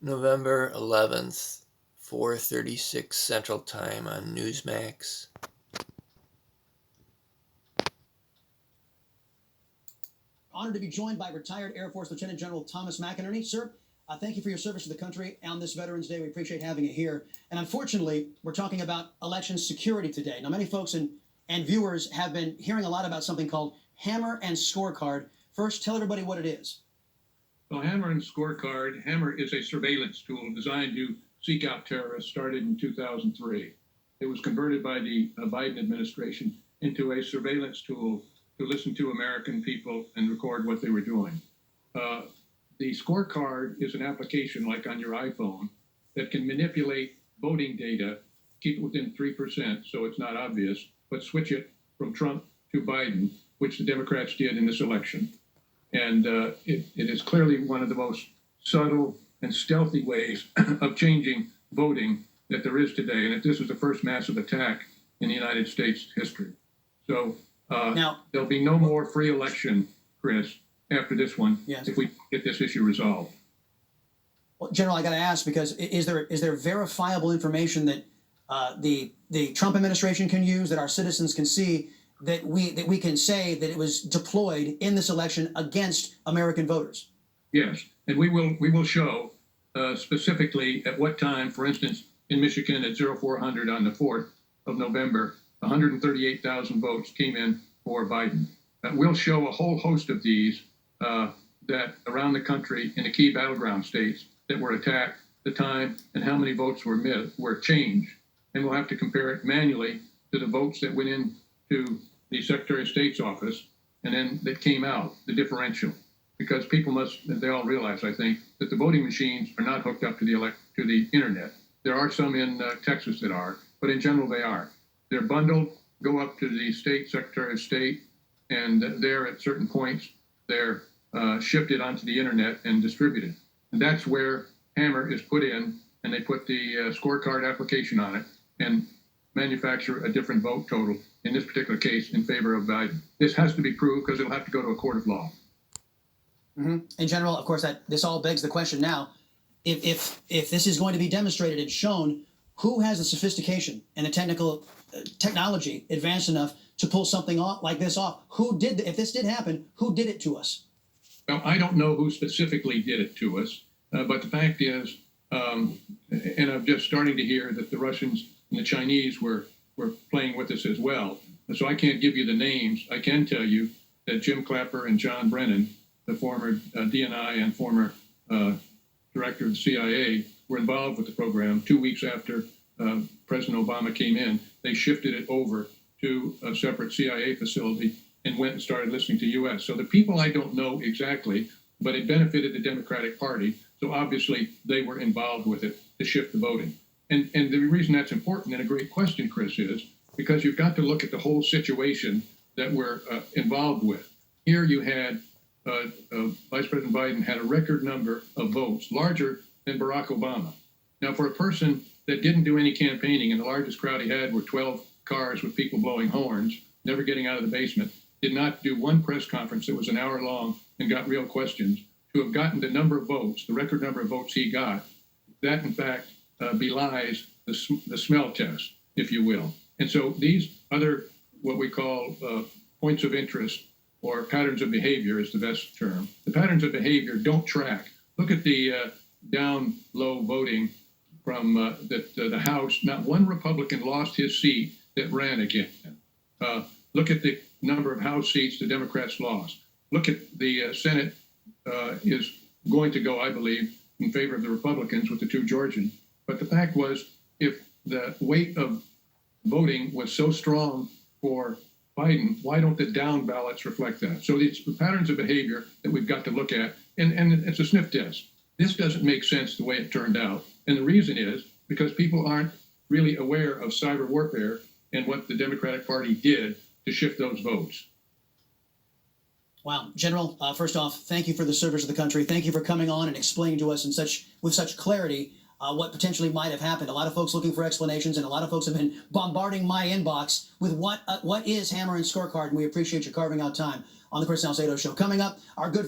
November 11th, 4:36 Central Time on Newsmax. Honored to be joined by retired Air Force Lieutenant General Thomas McInerney. Sir, thank you for your service to the country on this Veterans Day. We appreciate having you here. And unfortunately, we're talking about election security today. Now, many folks and viewers have been hearing a lot about something called Hammer and Scorecard. First, tell everybody what it is. Well, Hammer and Scorecard, Hammer is a surveillance tool designed to seek out terrorists, started in 2003. It was converted by the Biden administration into a surveillance tool to listen to American people and record what they were doing. The Scorecard is an application like on your iPhone that can manipulate voting data, keep it within 3% so it's not obvious, but switch it from Trump to Biden, which the Democrats did in this election. And it is clearly one of the most subtle and stealthy ways of changing voting that there is today. And this is the first massive attack in the United States history. So now, there'll be no more free election, Chris, after this one, yes, if we get this issue resolved. Well, General, I got to ask, because is there verifiable information that the Trump administration can use, that our citizens can see, that we can say that it was deployed in this election against American voters? Yes, and we will show specifically at what time. For instance, in Michigan at 0400 on the 4th of November, 138,000 votes came in for Biden. We'll show a whole host of these that around the country in the key battleground states that were attacked, the time, and how many votes were changed. And we'll have to compare it manually to the votes that went in to the Secretary of State's office and then that came out, the differential. Because people they all realize, I think, that the voting machines are not hooked up to the internet. There are some in Texas that are, but in general they are. They're bundled, go up to the state Secretary of State, and there at certain points they're shifted onto the internet and distributed. And that's where Hammer is put in, and they put the scorecard application on it and manufacture a different vote total, in this particular case, in favor of Biden. This has to be proved because it'll have to go to a court of law. Mm-hmm. In general, of course, this all begs the question now, if this is going to be demonstrated and shown, who has the sophistication and the technology advanced enough to pull something like this off? If this did happen, who did it to us? Well, I don't know who specifically did it to us, but the fact is, and I'm just starting to hear that the Russians and the Chinese were playing with us as well. So I can't give you the names. I can tell you that Jim Clapper and John Brennan, the former DNI and former director of the CIA, were involved with the program. 2 weeks after President Obama came in, they shifted it over to a separate CIA facility and went and started listening to U.S. So the people I don't know exactly, but it benefited the Democratic Party. So obviously they were involved with it to shift the voting. And the reason that's important, and a great question, Chris, is because you've got to look at the whole situation that we're involved with. Here you had Vice President Biden had a record number of votes, larger than Barack Obama. Now, for a person that didn't do any campaigning, and the largest crowd he had were 12 cars with people blowing horns, never getting out of the basement, did not do one press conference that was an hour long and got real questions, to have gotten the number of votes, the record number of votes he got, that in fact belies the smell test, if you will. And so these other, what we call points of interest or patterns of behavior is the best term. The patterns of behavior don't track. Look at the down low voting from the House. Not one Republican lost his seat that ran again. Look at the number of House seats the Democrats lost. Look at the Senate is going to go, I believe, in favor of the Republicans with the 2 Georgians. But the fact was, if the weight of voting was so strong for Biden, why don't the down ballots reflect that? So it's the patterns of behavior that we've got to look at, and it's a sniff test. This doesn't make sense the way it turned out. And the reason is because people aren't really aware of cyber warfare and what the Democratic Party did to shift those votes. Wow. General, first off, thank you for the service of the country. Thank you for coming on and explaining to us with such clarity what potentially might have happened. A lot of folks looking for explanations, and a lot of folks have been bombarding my inbox with what is Hammer and Scorecard, and we appreciate you carving out time on the Chris Salcedo Show. Coming up, our good